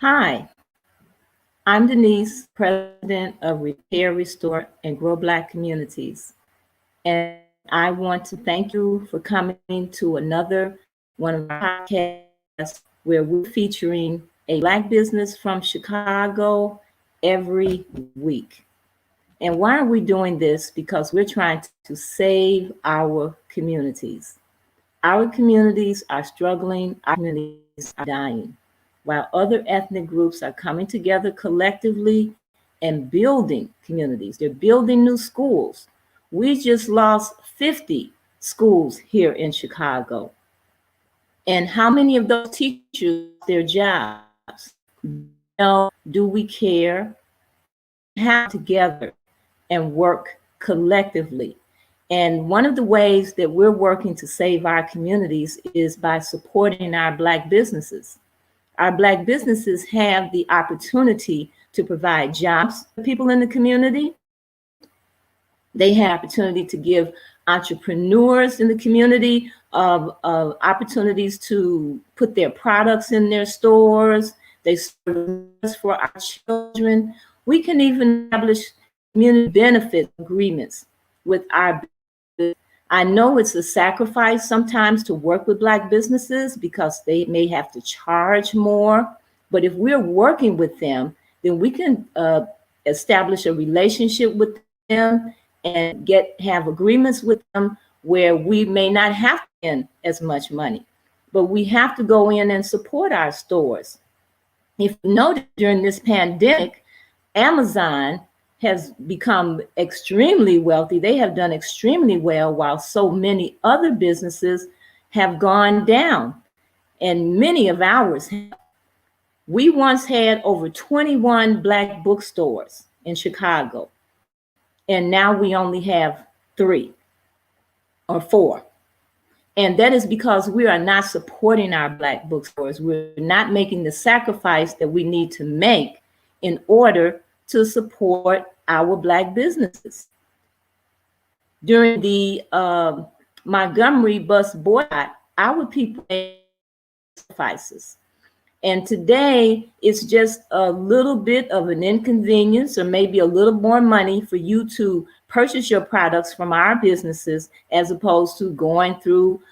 Hi, I'm Denise, President of Repair, Restore, and Grow Black Communities. And I want to thank you for coming to another one of our podcasts where we're featuring a Black business from Chicago every week. And why are we doing this? Because we're trying to save our communities. Our communities are struggling, our communities are dying, while other ethnic groups are coming together collectively and building communities. They're building new schools. We just lost 50 schools here in Chicago. And how many of those teachers lost their jobs? Do we care? Have together and work collectively. And one of the ways that we're working to save our communities is by supporting our Black businesses. Our Black businesses have the opportunity to provide jobs for people in the community. They have opportunity to give entrepreneurs in the community opportunities to put their products in their stores. They serve for our children. We can even establish community benefit agreements with our businesses. I know it's a sacrifice sometimes to work with Black businesses because they may have to charge more. But if we're working with them, then we can establish a relationship with them and have agreements with them where we may not have to spend as much money. But we have to go in and support our stores. If you notice, during this pandemic, Amazon has become extremely wealthy. They have done extremely well, while so many other businesses have gone down, and many of ours have. We once had over 21 Black bookstores in Chicago, and now we only have 3 or 4. And that is because we are not supporting our Black bookstores. We're not making the sacrifice that we need to make in order to support our Black businesses. During the Montgomery bus boycott, our people made sacrifices. And today it's just a little bit of an inconvenience, or maybe a little more money for you to purchase your products from our businesses, as opposed to going through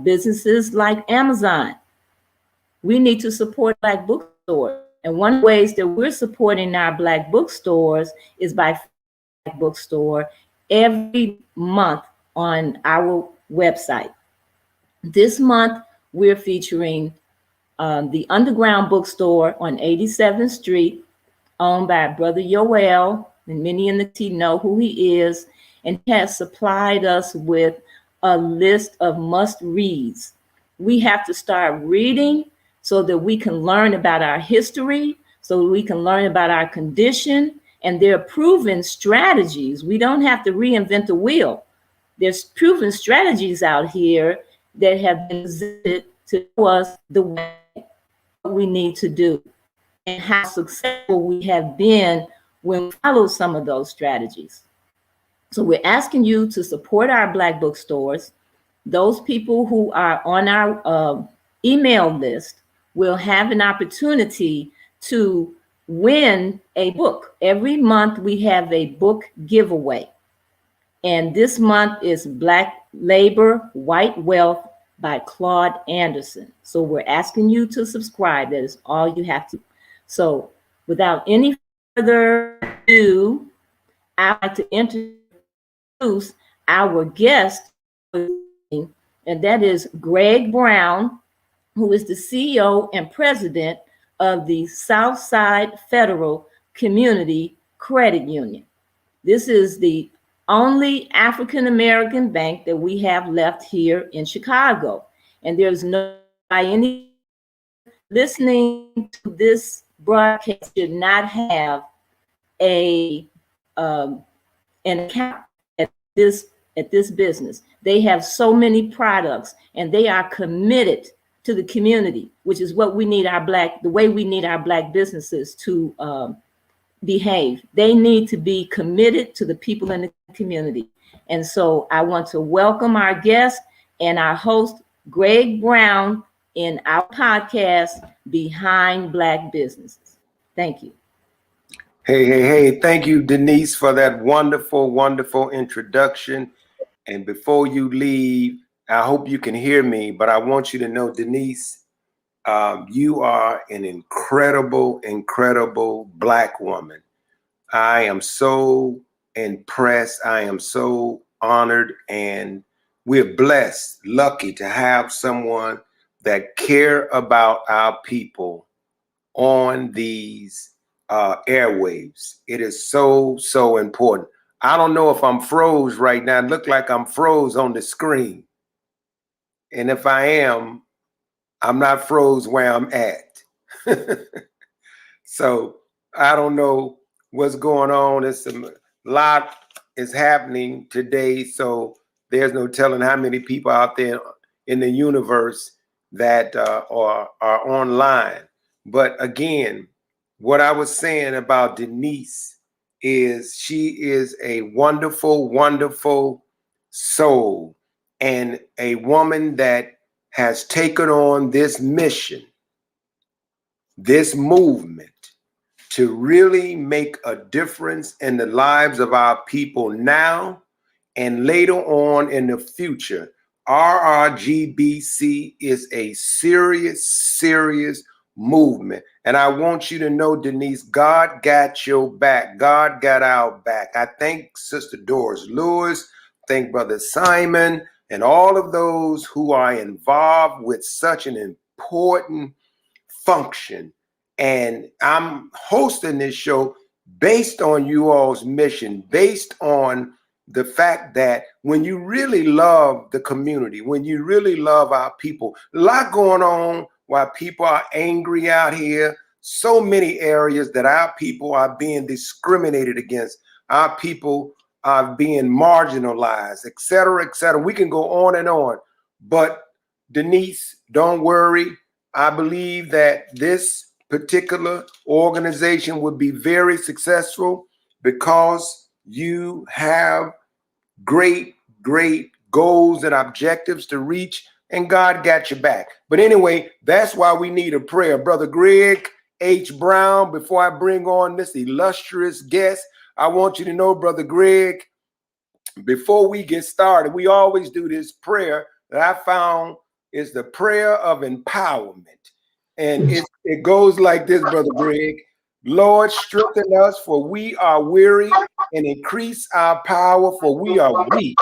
businesses like Amazon. We need to support Black bookstores. And one of the ways that we're supporting our Black bookstores is by Black bookstore every month on our website. This month, we're featuring the Underground Bookstore on 87th Street, owned by Brother Yoel, and many in the team know who he is, and he has supplied us with a list of must-reads. We have to start reading so that we can learn about our history, so we can learn about our condition, and there are proven strategies. We don't have to reinvent the wheel. There's proven strategies out here that have been presented to us the way we need to do, and how successful we have been when we follow some of those strategies. So we're asking you to support our Black bookstores. Those people who are on our email list will have an opportunity to win a book. Every month we have a book giveaway. And this month is Black Labor, White Wealth by Claude Anderson. So we're asking you to subscribe. That is all you have to. So without any further ado, I'd like to introduce our guest, and that is Gregg Brown, who is the CEO and president of the Southside Federal Community Credit Union. This is the only African American bank that we have left here in Chicago. And there's no, by any listening to this broadcast, should not have a an account at this business. They have so many products, and they are committed to the community, which is what we need the way we need our Black businesses to behave. They need to be committed to the people in the community. And so I want to welcome our guest and our host, Gregg Brown, in our podcast, Behind Black Businesses. Thank you. Hey. Thank you, Denise, for that wonderful, wonderful introduction. And before you leave, I hope you can hear me, but I want you to know, Denise, you are an incredible, incredible Black woman. I am so impressed. I am so honored, and we're blessed, lucky to have someone that care about our people on these airwaves. It is so, so important. I don't know if I'm froze right now. It look like I'm froze on the screen. And if I am, I'm not froze where I'm at. So I don't know what's going on. It's a lot is happening today. So there's no telling how many people out there in the universe that are online. But again, what I was saying about Denise is she is a wonderful, wonderful soul, and a woman that has taken on this mission, this movement, to really make a difference in the lives of our people now and later on in the future. RRGBC is a serious, serious movement. And I want you to know, Denise, God got your back. God got our back. I thank Sister Doris Lewis, thank Brother Simon, and all of those who are involved with such an important function. And I'm hosting this show based on you all's mission, based on the fact that when you really love the community, when you really love our people, a lot going on while people are angry out here, so many areas that our people are being discriminated against, our people are being marginalized, et cetera, et cetera. We can go on and on. But Denise, don't worry. I believe that this particular organization would be very successful because you have great, great goals and objectives to reach, and God got your back. But anyway, that's why we need a prayer. Brother Gregg H. Brown, before I bring on this illustrious guest, I want you to know, Brother Gregg, before we get started, we always do this prayer that I found is the prayer of empowerment. And it goes like this, Brother Gregg. Lord, strengthen us, for we are weary, and increase our power, for we are weak.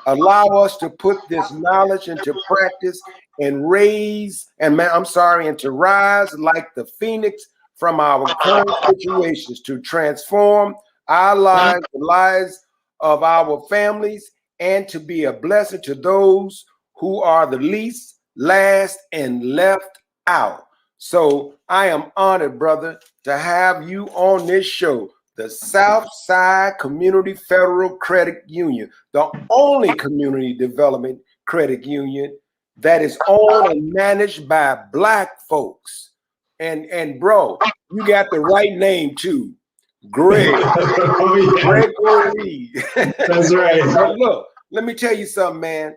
Allow us to put this knowledge into practice and and to rise like the phoenix from our current situations, to transform our lives, the lives of our families, and to be a blessing to those who are the least, last, and left out. So I am honored, brother, to have you on this show, the Southside Community Federal Credit Union, the only community development credit union that is owned and managed by Black folks. And bro, you got the right name too, Gregg. Gregg. That's right. But look, let me tell you something, man.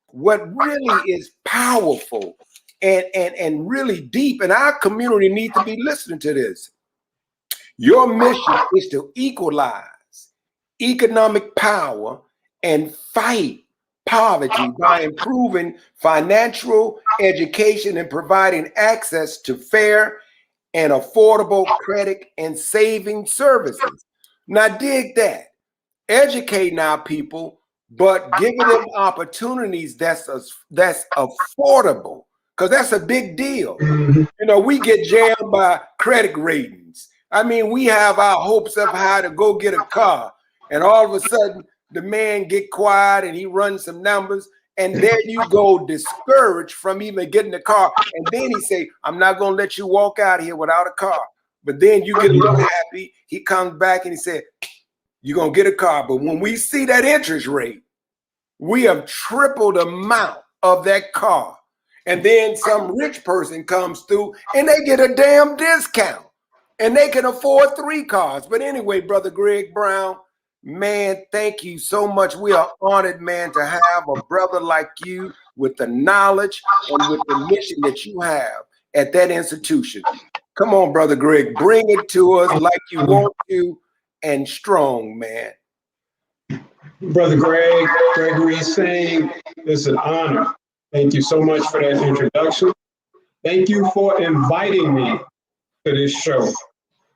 What really is powerful and really deep, and our community needs to be listening to this. Your mission is to equalize economic power and fight poverty by improving financial education and providing access to fair and affordable credit and saving services. Now dig that. Educating our people, but giving them opportunities that's affordable, because that's a big deal. You know, we get jammed by credit ratings. I mean, we have our hopes up high to go get a car, And all of a sudden, the man get quiet and he runs some numbers. And there you go, discouraged from even getting the car. And then he say, I'm not going to let you walk out of here without a car. But then you get a little happy. He comes back and he said, you're going to get a car. But when we see that interest rate, we have tripled the amount of that car. And then some rich person comes through and they get a damn discount. And they can afford 3 cars. But anyway, Brother Gregg Brown, man, thank you so much. We are honored, man, to have a brother like you with the knowledge and with the mission that you have at that institution. Come on, Brother Gregg, bring it to us like you want to and strong, man. Brother Gregory saying it's an honor. Thank you so much for that introduction. Thank you for inviting me to this show.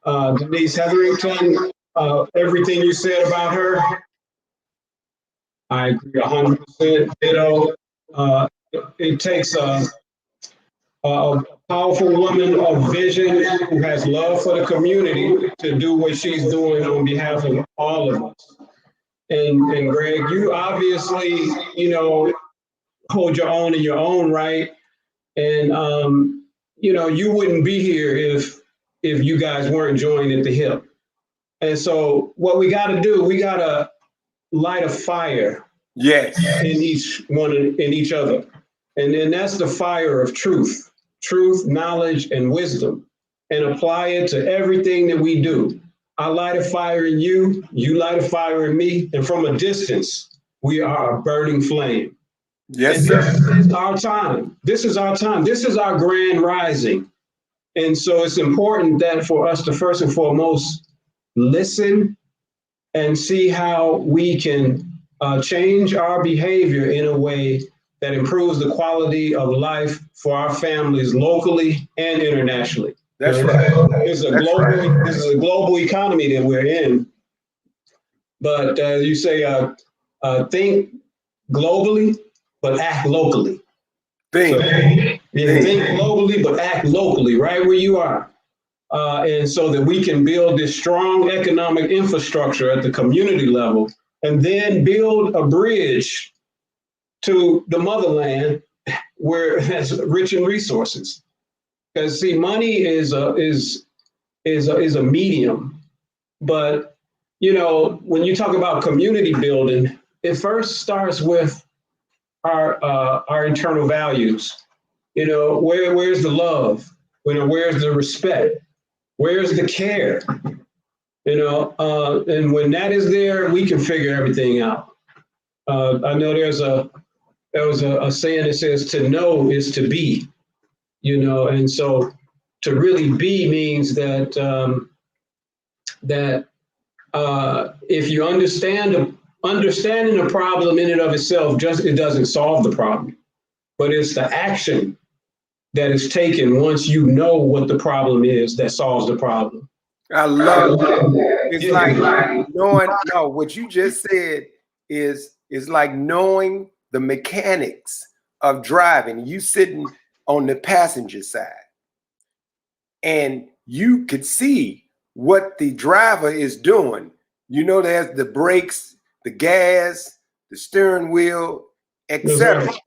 Denise Hetherington, everything you said about her, I agree 100%. Ditto. It takes a powerful woman of vision who has love for the community to do what she's doing on behalf of all of us. And Greg, you obviously, you know, hold your own in your own right. And, you know, you wouldn't be here if you guys weren't joined at the hip. And so what we got to do, we got to light a fire. Yes. In each other. And then that's the fire of truth, knowledge, and wisdom, and apply it to everything that we do. I light a fire in you, you light a fire in me, and from a distance, we are a burning flame. Yes, and sir. This is our time. This is our time. This is our grand rising. And so it's important that for us to first and foremost listen and see how we can change our behavior in a way that improves the quality of life for our families locally and internationally. That's right. This is a global economy that we're in. But you say, think globally, but act locally. Think globally, but act locally, right where you are. And so that we can build this strong economic infrastructure at the community level, and then build a bridge to the motherland where it has rich in resources. Because see, money is a medium, but you know, when you talk about community building, it first starts with our internal values. You know, where's the love? You know, where's the respect? Where's the care? You know, and when that is there, we can figure everything out. I know there was a saying that says to know is to be, you know, and so to really be means that if you understanding the problem in and of itself, it doesn't solve the problem, but it's the action that is taken once you know what the problem is that solves the problem. I love that. It's like knowing, no, what you just said is like knowing the mechanics of driving. You sitting on the passenger side and you could see what the driver is doing. You know, there's the brakes, the gas, the steering wheel, etc. Right.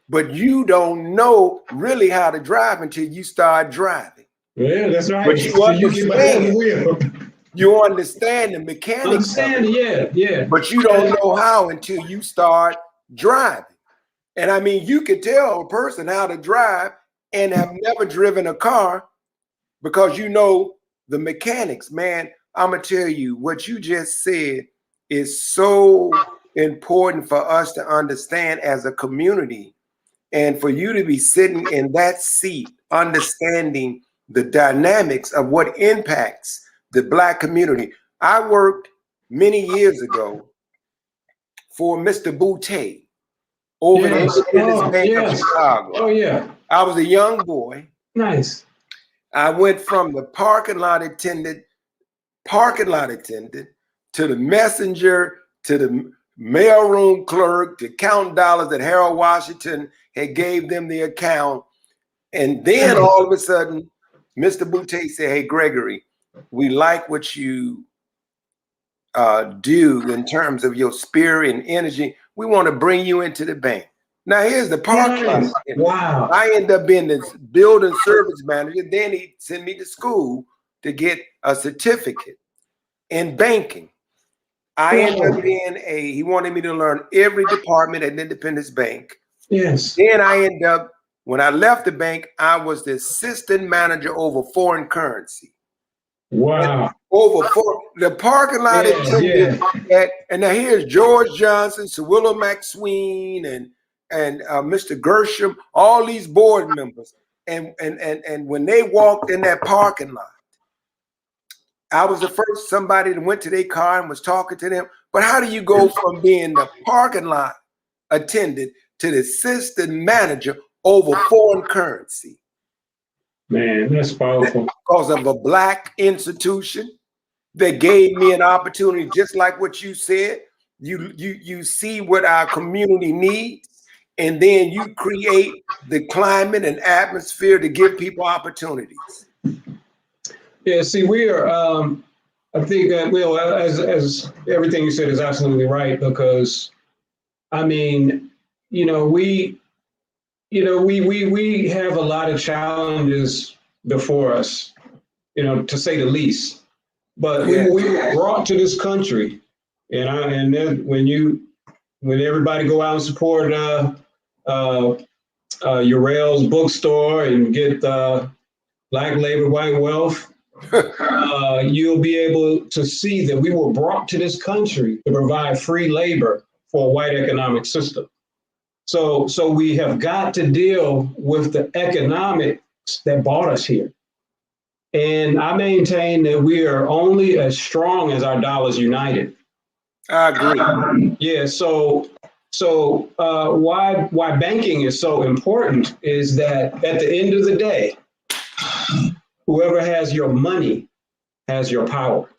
But you don't know really how to drive until you start driving. Yeah, that's right. But you understand the mechanics. Yeah. But you don't know how until you start driving. And I mean, you could tell a person how to drive and have never driven a car because you know the mechanics. Man, I'm gonna tell you, what you just said is so important for us to understand as a community, and for you to be sitting in that seat, understanding the dynamics of what impacts the Black community. I worked many years ago for Mr. Boutte over the Independence Bank of Chicago. Oh, yeah. I was a young boy. Nice. I went from the parking lot attendant to the messenger, to the mailroom clerk, to count dollars that Harold Washington had gave them the account. And then all of a sudden, Mr. Boutte said, hey, Gregory, we like what you do in terms of your spirit and energy, we want to bring you into the bank. Now, here's the parking lot. Wow. I end up being the building service manager. Then he sent me to school to get a certificate in banking. I ended up being he wanted me to learn every department at Independence Bank. Yes. Then I ended up, when I left the bank, I was the assistant manager over foreign currency. Wow. Over the parking lot attendant. And now here's George Johnson, Sewillow McSween, and Mr. Gershom, all these board members. And when they walked in that parking lot, I was the first somebody that went to their car and was talking to them. But how do you go from being the parking lot attendant to the assistant manager over foreign currency? Man, that's powerful. Because of a Black institution that gave me an opportunity, just like what you said. You see what our community needs, and then you create the climate and atmosphere to give people opportunities. Yeah, see, we are. I think that as everything you said is absolutely right, because I mean, we have a lot of challenges before us, to say the least. But we were brought to this country, and then when everybody go out and support Urel's bookstore and get Black Labor, White Wealth, you'll be able to see that we were brought to this country to provide free labor for a white economic system. So we have got to deal with the economics that brought us here. And I maintain that we are only as strong as our dollars united. I agree. Yeah. So why banking is so important is that at the end of the day, whoever has your money has your power.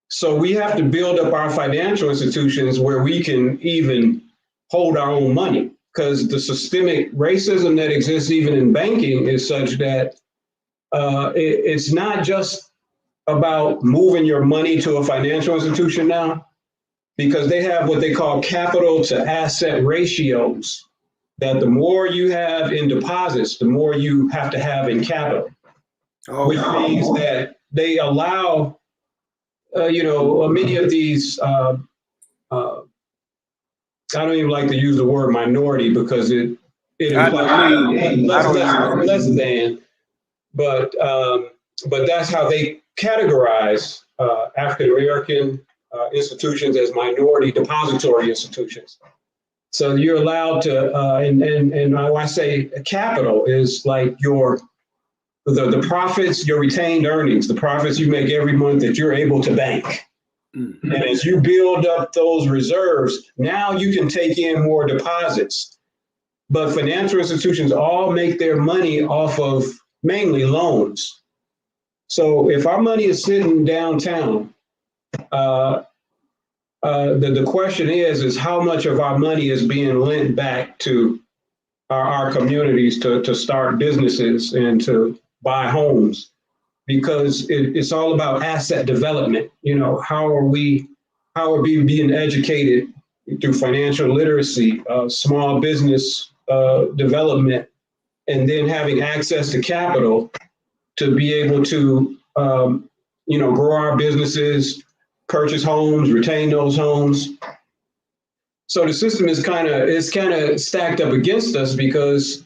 So we have to build up our financial institutions where we can even hold our own money, because the systemic racism that exists even in banking is such that it's not just about moving your money to a financial institution now, because they have what they call capital to asset ratios, that the more you have in deposits, the more you have to have in capital, which means that they allow, many of these, I don't even like to use the word minority because it implies less than, but that's how they categorize African American institutions as minority depository institutions. So you're allowed to, and when I say capital is like the profits, your retained earnings, the profits you make every month that you're able to bank. Mm-hmm. And as you build up those reserves, now you can take in more deposits. But financial institutions all make their money off of mainly loans. So if our money is sitting downtown, the question is how much of our money is being lent back to our communities to start businesses and to buy homes, because it's all about asset development. How are we being educated through financial literacy, small business development, and then having access to capital to be able to grow our businesses, purchase homes, retain those homes. So the system is kind of stacked up against us, because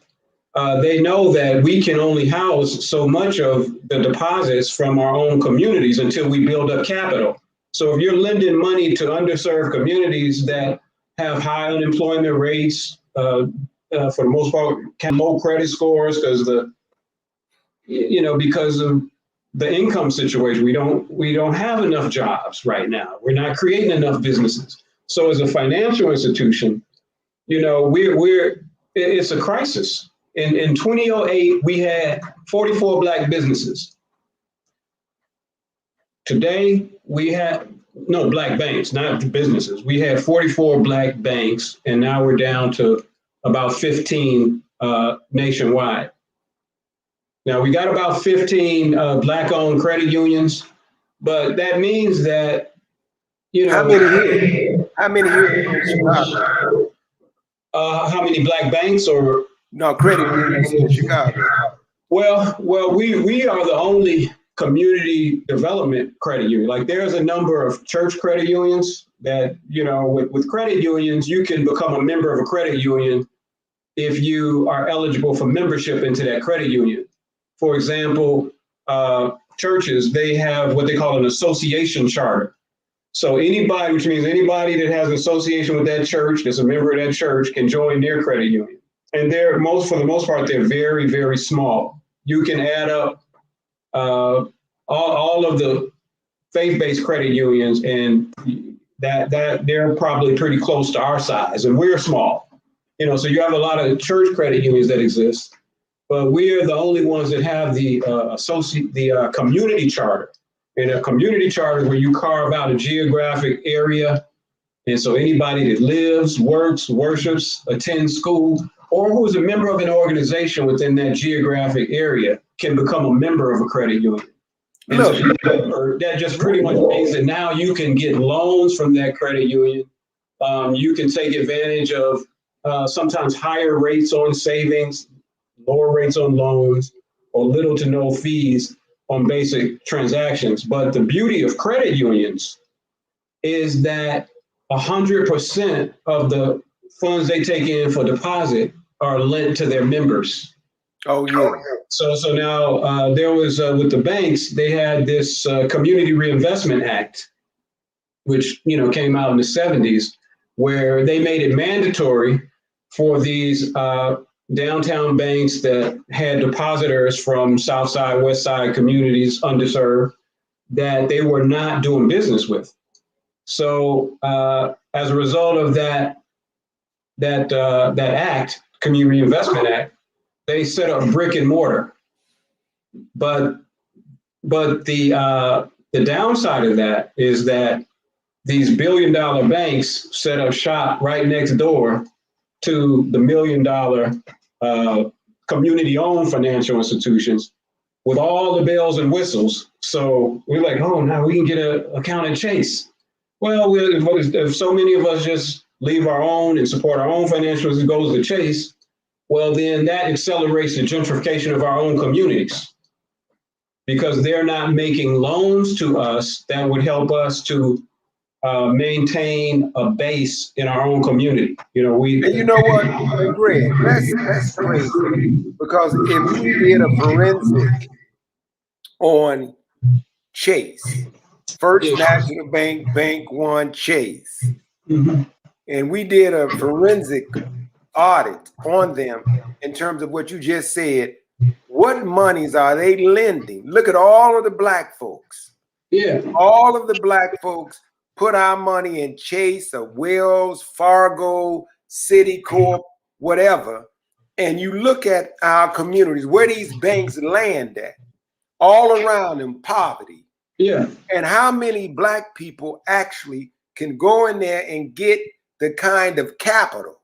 they know that we can only house so much of the deposits from our own communities until we build up capital. So if you're lending money to underserved communities that have high unemployment rates, for the most part, low credit scores because of the income situation, we don't have enough jobs right now. We're not creating enough businesses. So as a financial institution, it's a crisis. In 2008, we had 44 Black businesses. Today, we have Black banks, not businesses. We had 44 Black banks, and now we're down to about 15 nationwide. Now, we got about 15 Black-owned credit unions, but that means that You How know, many here? How many here in Chicago? how many black banks or? No, credit unions in Chicago. Well, we are the only community development credit union. Like there's a number of church credit unions that, you know, with credit unions, you can become a member of a credit union if you are eligible for membership into that credit union. For example, churches, they have what they call an association charter. So anybody, which means anybody that has an association with that church, that's a member of that church, can join their credit union. And for the most part, they're very, very small. You can add up all of the faith-based credit unions, and that they're probably pretty close to our size, and we're small. You know, so you have a lot of church credit unions that exist, but we are the only ones that have the community charter. And a community charter is where you carve out a geographic area, and so anybody that lives, works, worships, attends school, or who's a member of an organization within that geographic area can become a member of a credit union. And so that just pretty much means that now you can get loans from that credit union. You can take advantage of sometimes higher rates on savings, lower rates on loans, or little to no fees on basic transactions. But the beauty of credit unions is that 100% of the funds they take in for deposit are lent to their members. Oh, yeah. So now there was, with the banks, they had this Community Reinvestment Act, which, you know, came out in the 70s, where they made it mandatory for these downtown banks that had depositors from South Side, West Side communities, underserved, that they were not doing business with. So as a result of that act, Community Reinvestment Act, they set up brick and mortar. But the downside of that is that these $1 billion banks set up shop right next door to the $1 million community-owned financial institutions with all the bells and whistles. So we're like, oh, now we can get an account at Chase. Well, if so many of us just leave our own and support our own financials and goes to Chase, well, then that accelerates the gentrification of our own communities, because they're not making loans to us that would help us to maintain a base in our own community. You know, And you know what, Greg, that's crazy, because if we did a forensic on Chase, First National Bank, Bank One, Chase, and we did a forensic audit on them in terms of what you just said, what monies are they lending? Look at all of the black folks. Yeah. All of the black folks put our money in Chase or Wells, Fargo, Citicorp, whatever. And you look at our communities, where these banks land at, all around in poverty. Yeah. And how many black people actually can go in there and get the kind of capital?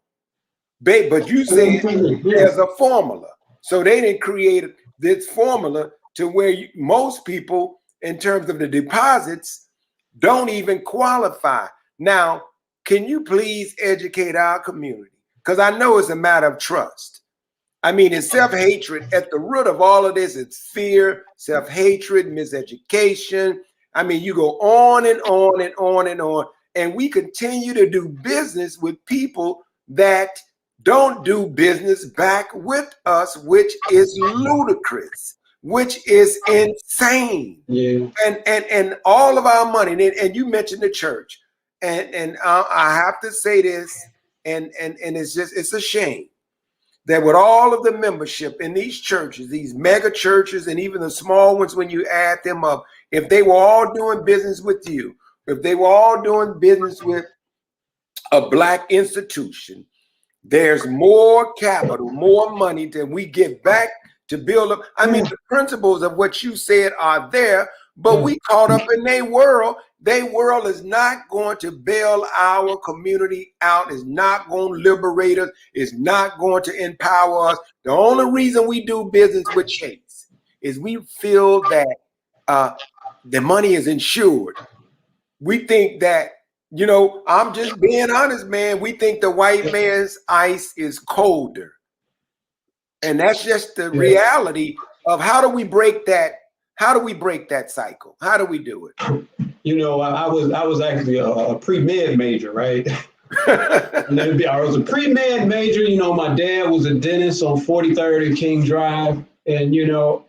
But you said there's a formula. So they didn't create this formula to where most people, in terms of the deposits, don't even qualify. Now, can you please educate our community? Because I know it's a matter of trust. I mean, it's self-hatred. At the root of all of this, it's fear, self-hatred, miseducation. I mean, you go on and on and on and on. And we continue to do business with people that don't do business back with us, which is ludicrous, which is insane. Yeah. And all of our money, and you mentioned the church, and I have to say this, and it's a shame that with all of the membership in these churches, these mega churches, and even the small ones, when you add them up, if they were all doing business with you, if they were all doing business with a black institution, there's more capital, more money than we give back to build up. I mean, the principles of what you said are there, but we caught up in their world. Their world is not going to bail our community out, is not going to liberate us, is not going to empower us. The only reason we do business with Chase is we feel that the money is insured. We think that You know, I'm just being honest, man. We think the white man's ice is colder. And that's just the reality of how do we break that? How do we break that cycle? How do we do it? You know, I was actually a pre-med major, right? I was a pre-med major. You know, my dad was a dentist on 43rd and King Drive. And, you know,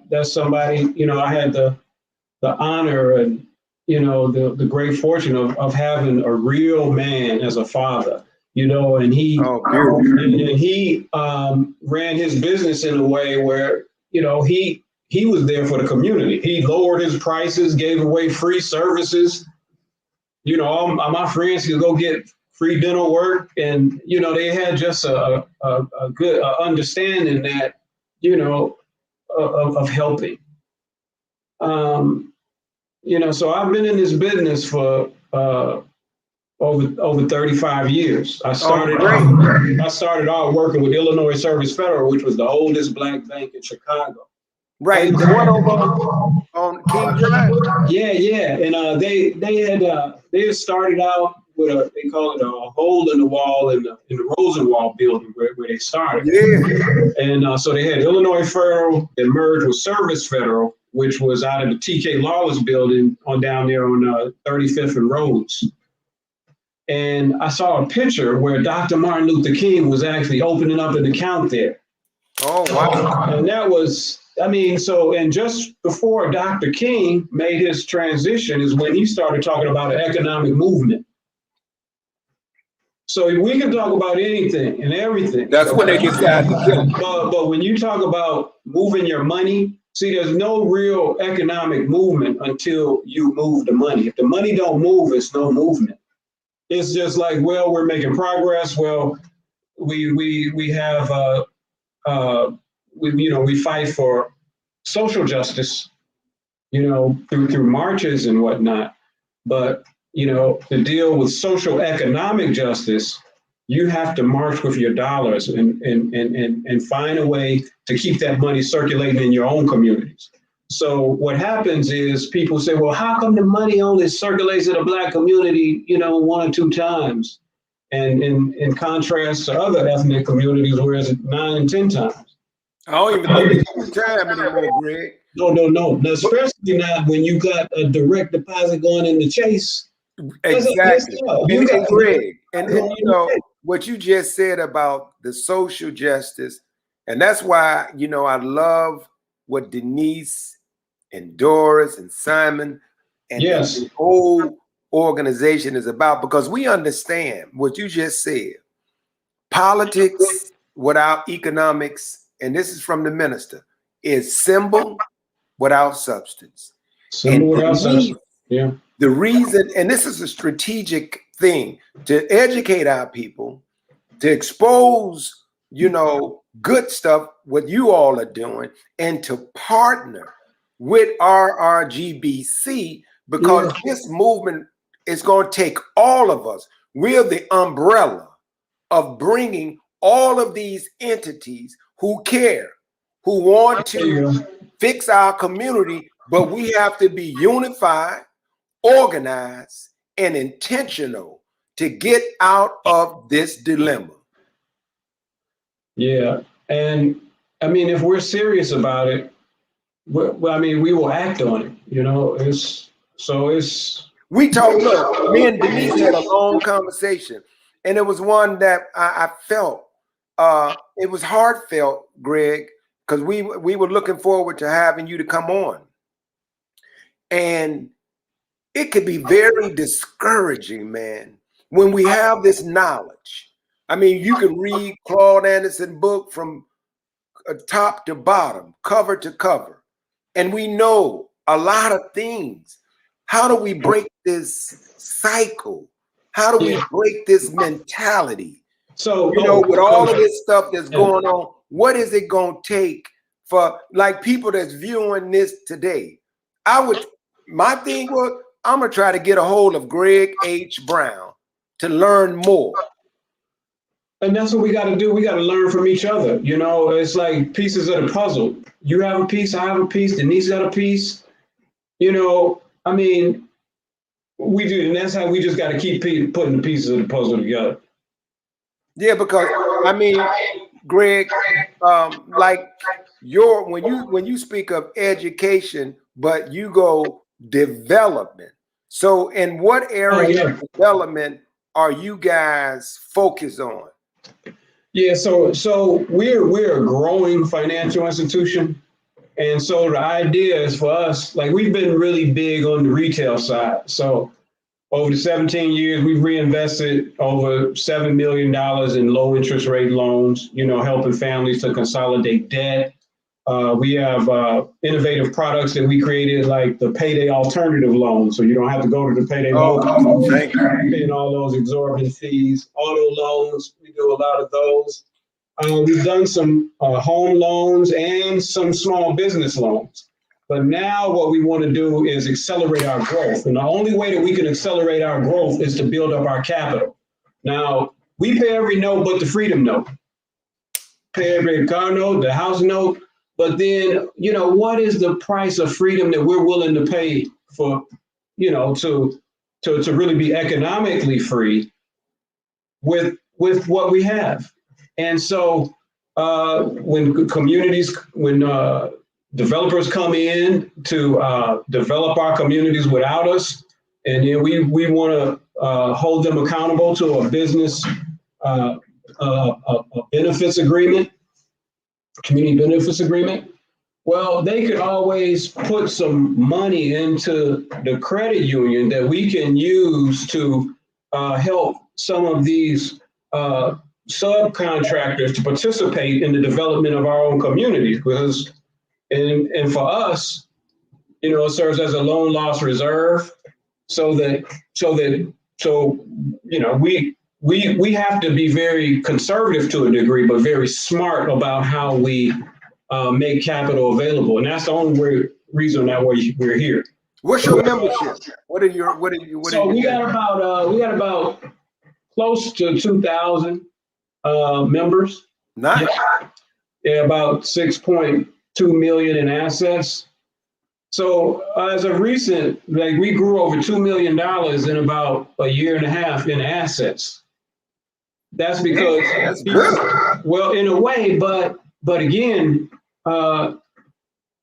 that's somebody, you know, I had the honor and, you know, the great fortune of having a real man as a father, you know, and he ran his business in a way where, you know, he was there for the community. He lowered his prices, gave away free services. You know, all my friends could go get free dental work, and you know, they had just a good understanding that, you know, of helping. You know, so I've been in this business for over 35 years. I started out working with Illinois Service Federal, which was the oldest black bank in Chicago. Right, the one over on King Drive. Yeah, and they had started out with they call it a hole in the wall in the Rosenwald building where they started. Yeah, and so they had Illinois Federal that merged with Service Federal, which was out of the TK Lawless building on down there on 35th and Rhodes. And I saw a picture where Dr. Martin Luther King was actually opening up an account there. Oh, wow. And that was, I mean, so, and just before Dr. King made his transition is when he started talking about an economic movement. So we can talk about anything and everything. That's when they decided to kill him. But when you talk about moving your money, see, there's no real economic movement until you move the money. If the money don't move, it's no movement. It's just like, well, we're making progress. Well, we have we fight for social justice, you know, through marches and whatnot. But you know, to deal with social economic justice, you have to march with your dollars and find a way to keep that money circulating in your own communities. So what happens is people say, well, how come the money only circulates in the black community, you know, 1 or 2 times? And in contrast to other ethnic communities where it's 9 and 10 times. I don't even think it's time anymore, Greg. No. Now, especially not when you got a direct deposit going into Chase. Exactly. And Greg, and you know, what you just said about the social justice, and that's why, you know, I love what Denise and Doris and Simon and the whole organization is about, because we understand what you just said. Politics without economics, and this is from the minister, is symbol without substance. Symbol without substance. Yeah. The reason, and this is a strategic thing, to educate our people, to expose, you know, good stuff, what you all are doing, and to partner with RRGBC, because this movement is going to take all of us. We're the umbrella of bringing all of these entities who care, who want to fix our community, but we have to be unified, organized, and intentional to get out of this dilemma. Yeah, and I mean, if we're serious about it, well, I mean, we will act on it. You know, we talked. Look, me and Denise had a long conversation, and it was one that I felt. It was heartfelt, Greg, because we were looking forward to having you to come on, and it could be very discouraging, man, when we have this knowledge. I mean, you can read Claude Anderson's book from top to bottom, cover to cover, and we know a lot of things. How do we break this cycle? How do we break this mentality? So, you know, with all of this stuff that's going on, what is it going to take for, like, people that's viewing this today? My thing was, I'm going to try to get a hold of Gregg H. Brown to learn more. And that's what we got to do. We got to learn from each other. You know, it's like pieces of the puzzle. You have a piece, I have a piece, Denise got a piece. You know, I mean, We do, and that's how we just got to keep putting the pieces of the puzzle together. Yeah, because I mean, Greg, like when you speak of education, but you go development. So, in what area of development are you guys focused on? Yeah, so we're a growing financial institution. And so the idea is for us, like we've been really big on the retail side. So over the 17 years, we've reinvested over $7 million in low interest rate loans, you know, helping families to consolidate debt. We have innovative products that we created, like the payday alternative loan. So you don't have to go to the payday loan company paying all those exorbitant fees. Auto loans, we do a lot of those. We've done some home loans and some small business loans. But now what we want to do is accelerate our growth. And the only way that we can accelerate our growth is to build up our capital. Now, we pay every note but the freedom note. Pay every car note, the house note. But then, you know, what is the price of freedom that we're willing to pay for, you know, to really be economically free with what we have? And so when developers come in to develop our communities without us, and then we want to hold them accountable to a business a benefits agreement, community benefits agreement. Well, they could always put some money into the credit union that we can use to help some of these subcontractors to participate in the development of our own communities, because and for us, you know, it serves as a loan loss reserve, so you know, we have to be very conservative to a degree, but very smart about how we make capital available, and that's the only reason that we're here. What's your membership? What are you? So we got about close to 2,000 members. Nice. Yeah, about 6.2 million in assets. So as of recent, like we grew over $2 million in about a year and a half in assets. That's because that's good. Well, in a way, but again,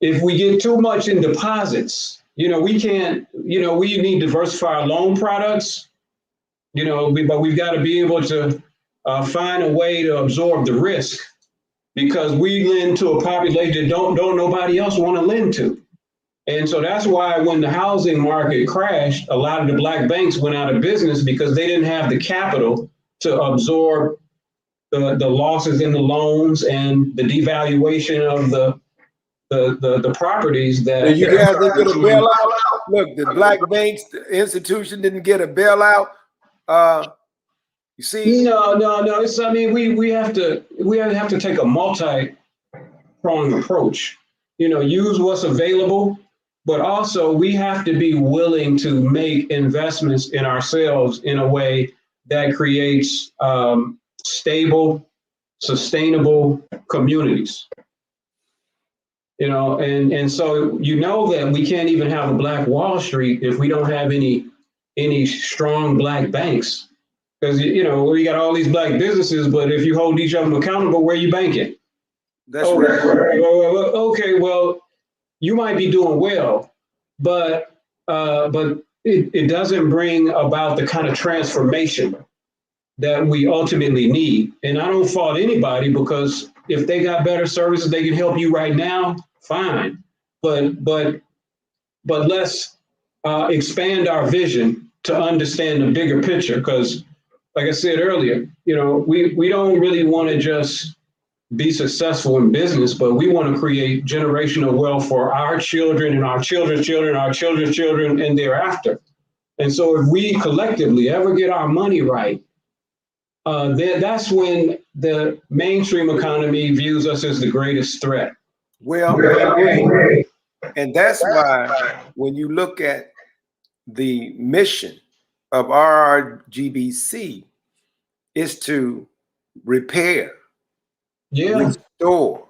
if we get too much in deposits, you know, we can't, you know, we need to diversify our loan products, you know, but we've got to be able to find a way to absorb the risk, because we lend to a population that don't nobody else want to lend to. And so that's why when the housing market crashed, a lot of the black banks went out of business, because they didn't have the capital to absorb the losses in the loans and the devaluation of the properties that. And you guys didn't get a bailout? Look, the black banks, the institution didn't get a bailout. You see? No. It's, I mean, we have to take a multi-pronged approach. You know, use what's available, but also we have to be willing to make investments in ourselves in a way that creates stable, sustainable communities. You know, and so you know that we can't even have a Black Wall Street if we don't have any strong black banks, because you know we got all these black businesses, but if you hold each of them accountable, where are you banking? That's right. Okay, well, you might be doing well, but it doesn't bring about the kind of transformation that we ultimately need. And I don't fault anybody, because if they got better services, they can help you right now, fine. But let's expand our vision to understand the bigger picture, because like I said earlier, you know, we don't really want to just be successful in business, but we want to create generational wealth for our children and our children's children, our children's children, and thereafter. And so if we collectively ever get our money right, then that's when the mainstream economy views us as the greatest threat. Well, and that's why when you look at the mission of RRGBC, is to repair, restore,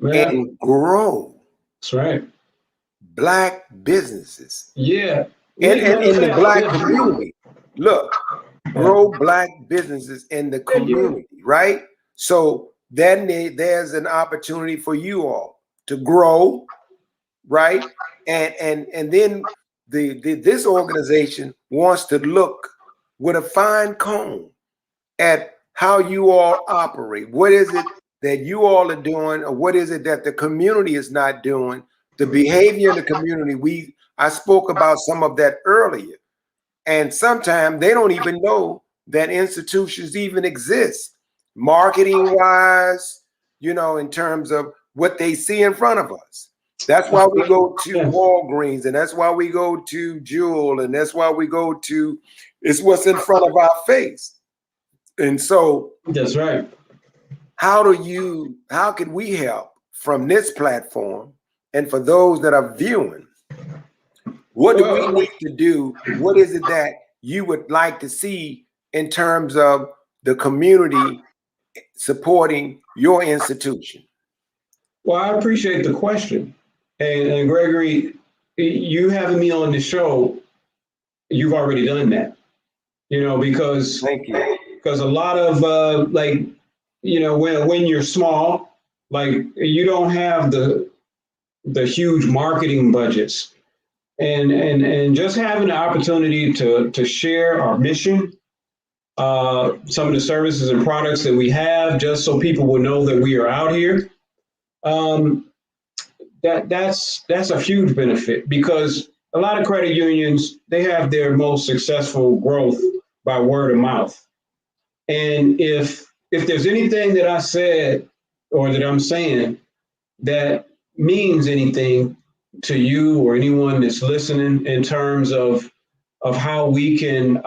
and grow. That's right. Black businesses. Yeah. And in the Black Yeah. community. Look, grow Black businesses in the community, right? So then there's an opportunity for you all to grow, right? And then this organization wants to look with a fine comb at how you all operate. What is it that you all are doing, or what is it that the community is not doing? The behavior in the community, I spoke about some of that earlier. And sometimes they don't even know that institutions even exist, marketing wise, in terms of what they see in front of us. That's why we go to Walgreens, and that's why we go to Jewel, and that's why we go to, it's what's in front of our face. And so that's right. How can we help from this platform? And for those that are viewing, what do we need to do? What is it that you would like to see in terms of the community supporting your institution? Well, I appreciate the question. And Gregory, you having me on the show, you've already done that, because thank you. Because a lot of when you're small, like you don't have the huge marketing budgets, and just having the opportunity to share our mission, some of the services and products that we have, just so people will know that we are out here. That's a huge benefit, because a lot of credit unions, they have their most successful growth by word of mouth. And if there's anything that I said or that I'm saying that means anything to you or anyone that's listening in terms of how we can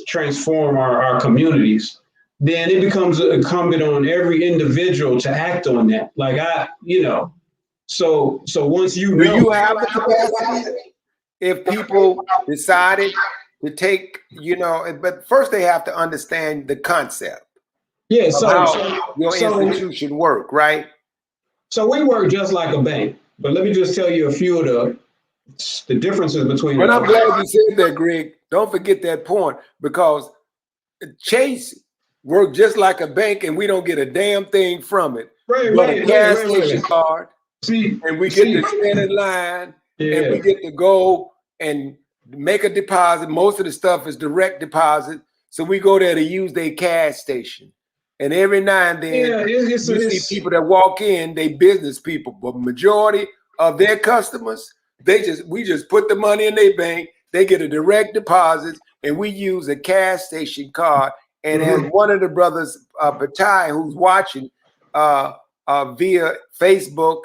transform our communities, then it becomes incumbent on every individual to act on that. So once do you have the capacity? If people decided to take, but first they have to understand the concept. Yeah, of how your institution work, right? So we work just like a bank, but let me just tell you a few of the differences between. But I'm glad you said that, Greg. Don't forget that point, because Chase work just like a bank, and we don't get a damn thing from it. But a gas station card, and we get to stand in line, and we get to go and make a deposit. Most of the stuff is direct deposit, so we go there to use their cash station. And every now and then, you see people that walk in, they business people, but majority of their customers, we just put the money in their bank, they get a direct deposit, and we use a cash station card. And as one of the brothers, Batai, who's watching via Facebook,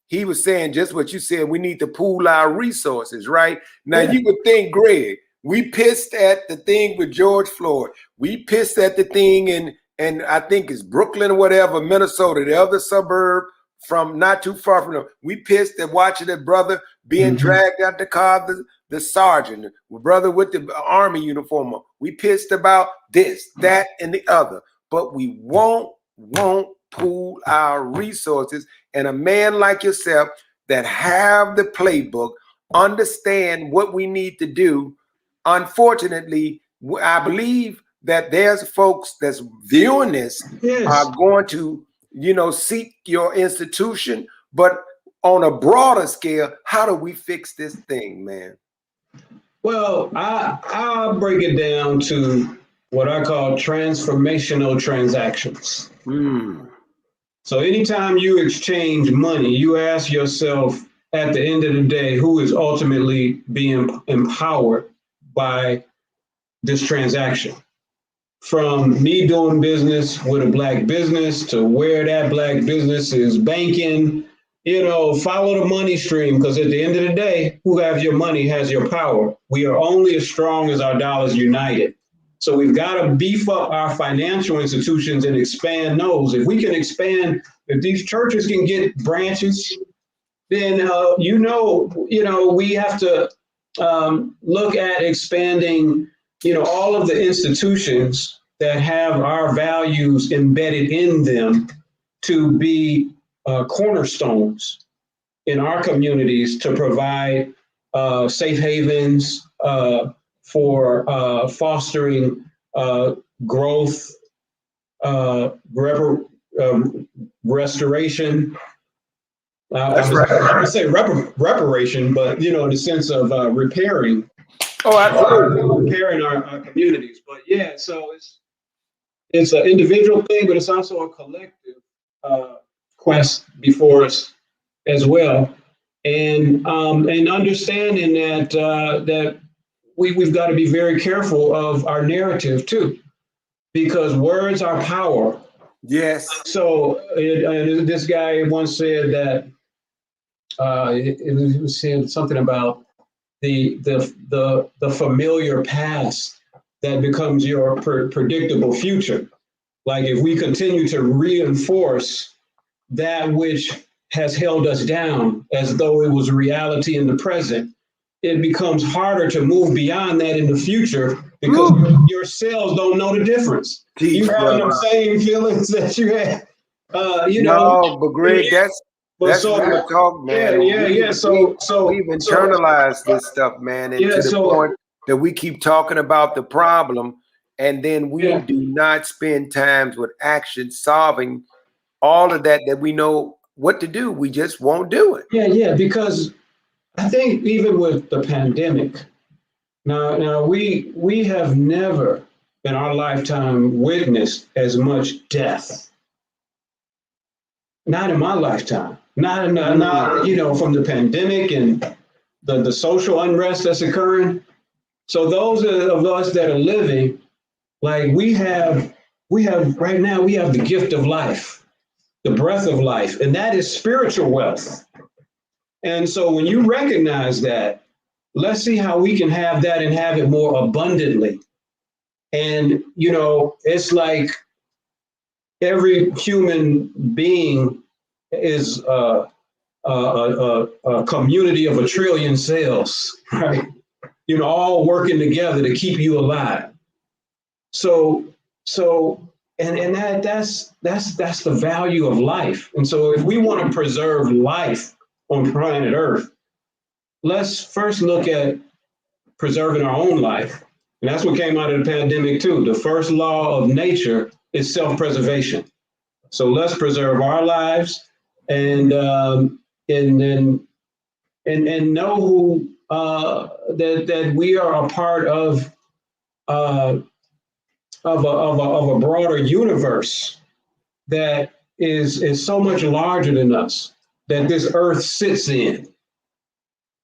he was saying just what you said, we need to pool our resources, right? Now, you would think, Greg, we pissed at the thing with George Floyd. We pissed at the thing in I think it's Brooklyn or whatever, Minnesota, the other suburb from not too far from them. We pissed at watching that brother being dragged out the car, the sergeant, the brother with the army uniform on. We pissed about this, that, and the other. But we won't pool our resources. And a man like yourself that have the playbook, understand what we need to do. Unfortunately, I believe that there's folks that's viewing this are going to, seek your institution, but on a broader scale, how do we fix this thing, man? Well, I'll break it down to what I call transformational transactions. So anytime you exchange money, you ask yourself at the end of the day, who is ultimately being empowered by this transaction? From me doing business with a Black business to where that Black business is banking, follow the money stream, because at the end of the day, who has your money has your power. We are only as strong as our dollars united. So we've got to beef up our financial institutions and expand those. If we can expand, if these churches can get branches, then, we have to look at expanding, all of the institutions that have our values embedded in them to be cornerstones in our communities to provide safe havens, for fostering growth, restoration. That's I right. would say reparation, but in the sense of repairing, Oh, absolutely. repairing our communities. But yeah, so it's an individual thing, but it's also a collective quest before us as well, and understanding that that we've got to be very careful of our narrative too, because words are power. Yes. So this guy once said that it was saying something about the familiar past that becomes your predictable future. Like if we continue to reinforce that which has held us down as though it was reality in the present, it becomes harder to move beyond that in the future because your cells don't know the difference. Teach, You having brother. them same feelings that you had, No, but Greg, but that's so real talk, yeah, man. yeah, yeah. We've internalized this stuff, man, and yeah, to the so point that we keep talking about the problem, and then we yeah, do not spend times with action solving all of that we know what to do. We just won't do it. yeah, because I think even with the pandemic, now we have never in our lifetime witnessed as much death. Not in my lifetime. Not from the pandemic and the social unrest that's occurring. So those of us that are living, like we have right now, we have the gift of life, the breath of life, and that is spiritual wealth. And so when you recognize that, let's see how we can have that and have it more abundantly. And it's like every human being is a community of a trillion cells, right? All working together to keep you alive. So, and that's the value of life. And so, if we want to preserve life on planet Earth, let's first look at preserving our own life. And that's what came out of the pandemic too. The first law of nature is self-preservation. So let's preserve our lives and and know who that we are a part of a broader universe that is so much larger than us, that this earth sits in,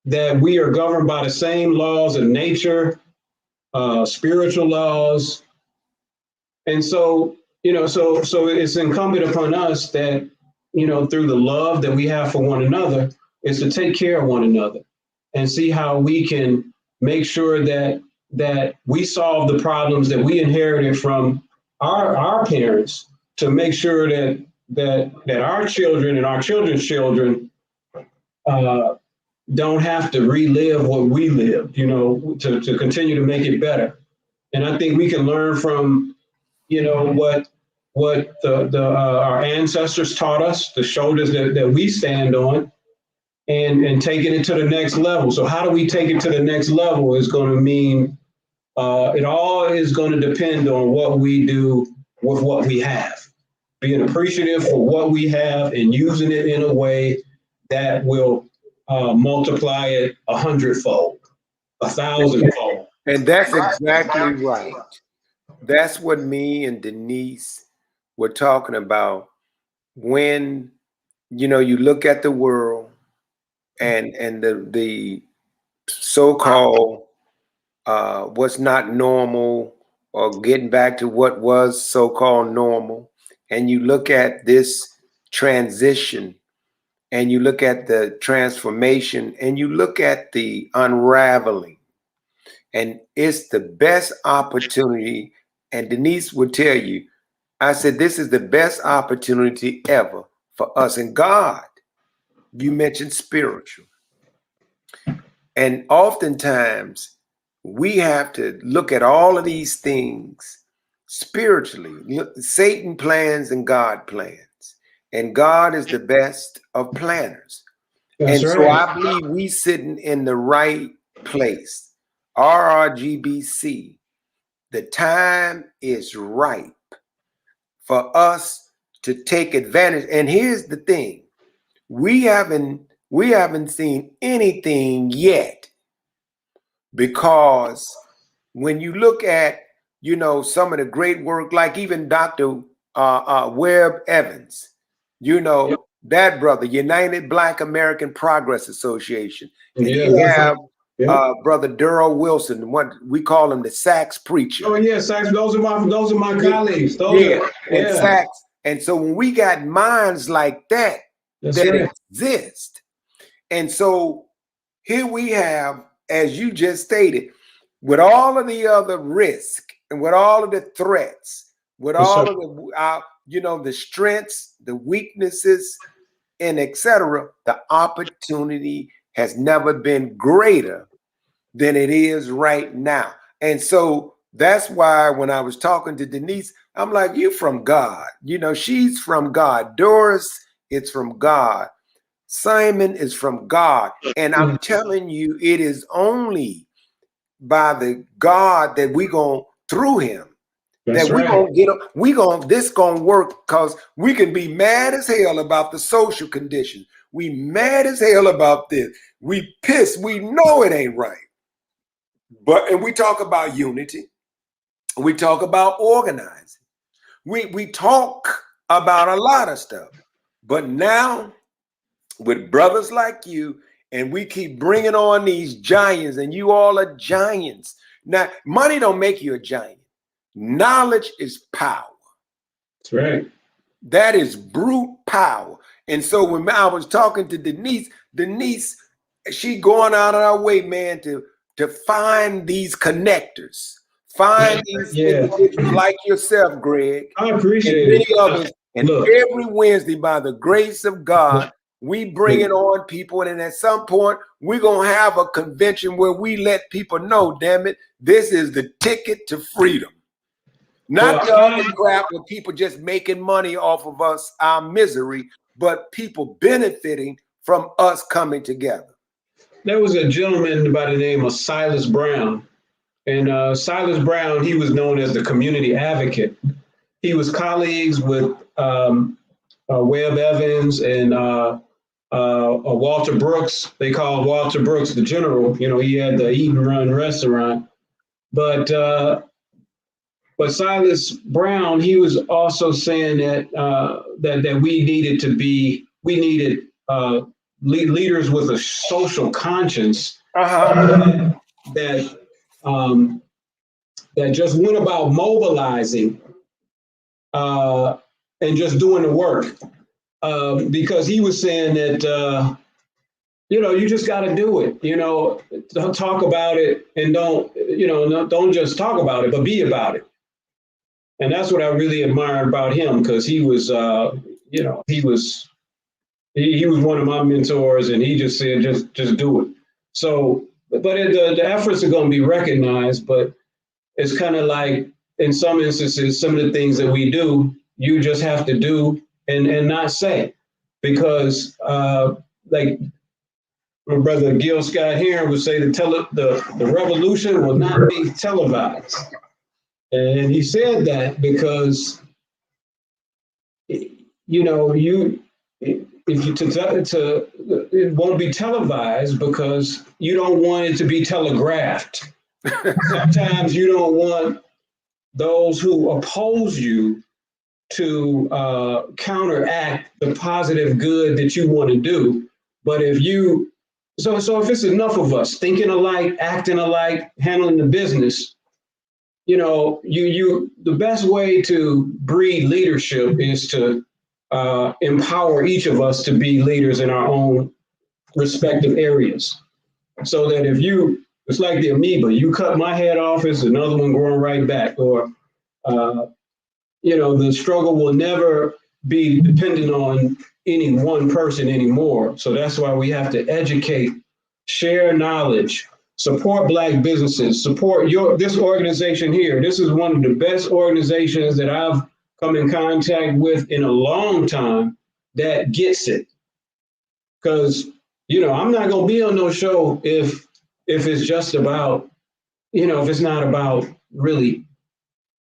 that we are governed by the same laws of nature, spiritual laws. And so, so it's incumbent upon us that, through the love that we have for one another, is to take care of one another and see how we can make sure that we solve the problems that we inherited from our parents, to make sure that our children and our children's children don't have to relive what we lived, to continue to make it better. And I think we can learn from, what our ancestors taught us, the shoulders that we stand on, and taking it to the next level. So how do we take it to the next level is going to mean it all is going to depend on what we do with what we have, being appreciative for what we have and using it in a way that will multiply it 100-fold, 1,000-fold. And that's exactly right. That's what me and Denise were talking about when you look at the world and the so-called what's not normal, or getting back to what was so-called normal, and you look at this transition, and you look at the transformation, and you look at the unraveling, and it's the best opportunity. And Denise would tell you, I said, this is the best opportunity ever for us. And God, you mentioned spiritual. And oftentimes we have to look at all of these things spiritually. Satan plans and God plans. And God is the best of planners. That's And so right. I believe we sitting in the right place. RRGBC, the time is ripe for us to take advantage. And here's the thing. We haven't seen anything yet, because when you look at, you know, some of the great work, like even Dr. Webb Evans, you know, Yep. that brother, United Black American Progress Association. And Yeah, you good have yeah. Brother Durrell Wilson, what we call him the Sax preacher. Oh yeah, Sax. Those are my colleagues. And Sax. And so when we got minds like that, That's right. exist. And so here we have, as you just stated, with all of the other risk and with all of the threats, with all of the, you know, the strengths, the weaknesses, and etc., the opportunity has never been greater than it is right now. And so that's why when I was talking to Denise, I'm like, you from God. You know, she's from God. Doris, it's from God. Simon is from God. And I'm telling you, it is only by the God that we going through him. That's that we right. gonna this gonna work, because we can be mad as hell about the social condition. We mad as hell about this. We pissed. We know it ain't right. And we talk about unity. We talk about organizing. We talk about a lot of stuff. But now with brothers like you, and we keep bringing on these giants, and you all are giants. Now, money don't make you a giant. Knowledge is power. That's right. That is brute power. And so when I was talking to Denise, she going out of her way, man, to find these connectors, find these individuals like yourself, Greg, I appreciate and many it. others. And Look, every Wednesday, by the grace of God, we bringing on people, and at some point we're gonna have a convention where we let people know, damn it, this is the ticket to freedom. Not the other crap where people just making money off of us, our misery, but people benefiting from us coming together. There was a gentleman by the name of Silas Brown. And Silas Brown, he was known as the community advocate. He was colleagues with Webb Evans and Walter Brooks. They called Walter Brooks the general. You know, he had the Eat and Run restaurant. But Silas Brown, he was also saying that that we needed leaders with a social conscience that just went about mobilizing and just doing the work. Because he was saying that you just got to do it. Don't talk about it, and don't just talk about it, but be about it. And that's what I really admired about him, because he was, he was one of my mentors, and he just said, just do it. So, but the efforts are going to be recognized, but it's kind of like, in some instances, some of the things that we do, you just have to do and not say, because like my brother Gil Scott Heron would say, the revolution will not be televised. And he said that because, it won't be televised because you don't want it to be telegraphed. Sometimes you don't want those who oppose you to counteract the positive good that you want to do. But if it's enough of us thinking alike, acting alike, handling the business, the best way to breed leadership is to empower each of us to be leaders in our own respective areas. So that it's like the amoeba, you cut my head off, it's another one growing right back. Or, the struggle will never be dependent on any one person anymore. So that's why we have to educate, share knowledge, support Black businesses, support this organization here. This is one of the best organizations that I've come in contact with in a long time that gets it. Because I'm not going to be on no show if it's just about, if it's not about really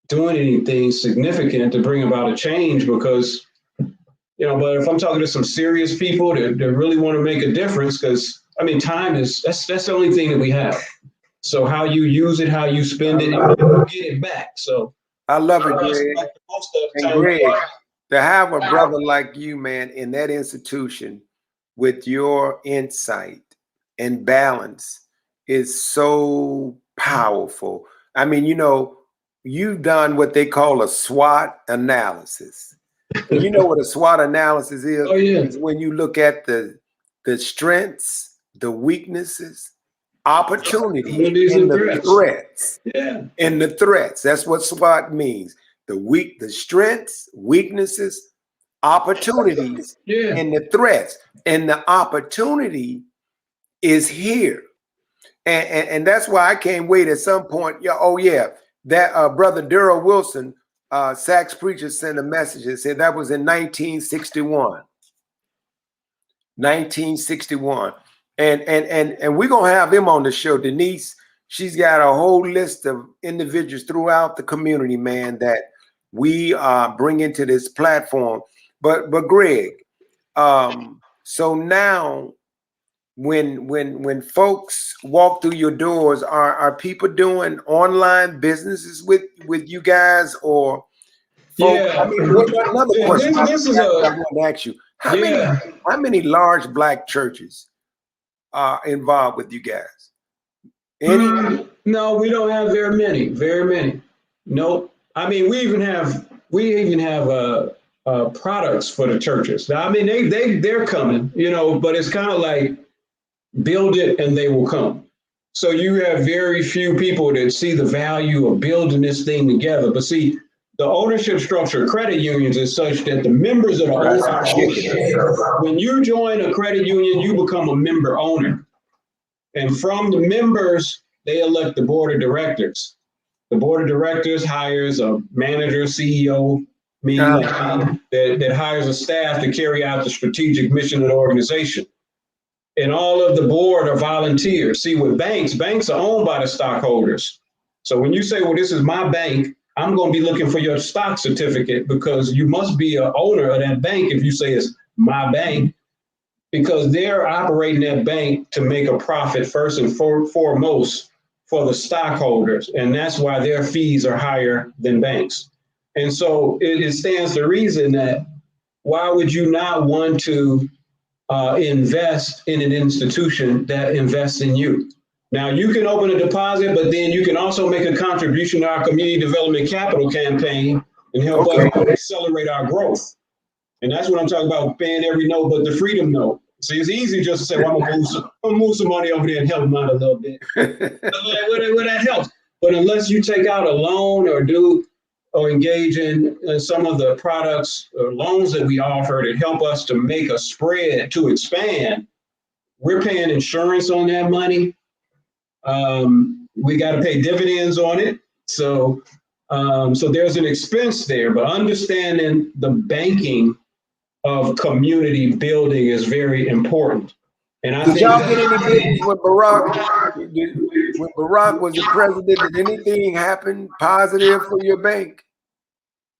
doing anything significant to bring about a change, because, but if I'm talking to some serious people that really want to make a difference, because time that's the only thing that we have. So how you use it, how you spend it, you get it back. So I love it, Greg. And Greg, to have a brother like you, man, in that institution with your insight and balance is so powerful. You've done what they call a SWOT analysis. And you know what a SWOT analysis is? Oh, yeah. It's when you look at the strengths, the weaknesses, opportunities, and the threats. Yeah. And the threats. That's what SWOT means. The strengths, weaknesses, opportunities, and the threats. And the opportunity is here. And that's why I can't wait at some point. That brother Darrell Wilson, Sachs preacher, sent a message and said that was in 1961. 1961. And we're gonna have him on the show. Denise, she's got a whole list of individuals throughout the community, man, that we bring into this platform. But Greg, so now when folks walk through your doors, are people doing online businesses with you guys, or folks, another question I want to ask you. How many large Black churches are involved with you guys? Any? No, we don't have very many. Nope. We even have products for the churches. Now, they're coming, but it's kind of like build it and they will come. So you have very few people that see the value of building this thing together. But see, the ownership structure of credit unions is such that the members of the owner, when you join a credit union, you become a member owner. And from the members, they elect the board of directors. The board of directors hires a manager, CEO, meaning that hires a staff to carry out the strategic mission of the organization. And all of the board are volunteers. See, with banks are owned by the stockholders. So when you say, well, this is my bank, I'm going to be looking for your stock certificate, because you must be an owner of that bank if you say it's my bank, because they're operating that bank to make a profit first and foremost for the stockholders. And that's why their fees are higher than banks. And so it stands to reason that why would you not want to invest in an institution that invests in you? Now, you can open a deposit, but then you can also make a contribution to our community development capital campaign and help us accelerate our growth. And that's what I'm talking about, paying every note but the freedom note. See, it's easy just to say, well, I'm gonna move some money over there and help them out a little bit. Well, that helps. But unless you take out a loan or engage in some of the products or loans that we offer that help us to make a spread to expand, we're paying insurance on that money. We got to pay dividends on it. So there's an expense there, but understanding the banking of community building is very important. And I did y'all get any business with Barack? When Barack was the president, did anything happen positive for your bank?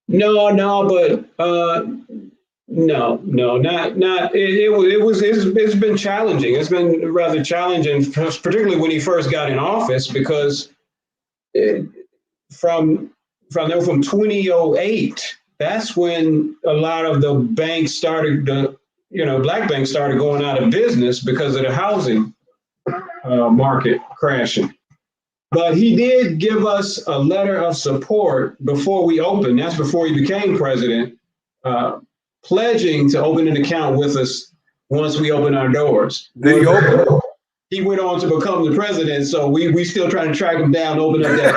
No, but not. It's been challenging. It's been rather challenging, particularly when he first got in office, because from 2008, that's when a lot of the banks started, Black banks started going out of business because of the housing market crashing. But he did give us a letter of support before we opened. That's before he became president, pledging to open an account with us once we open our doors. Did he open? He went on to become the president, so we still trying to track him down, open up that.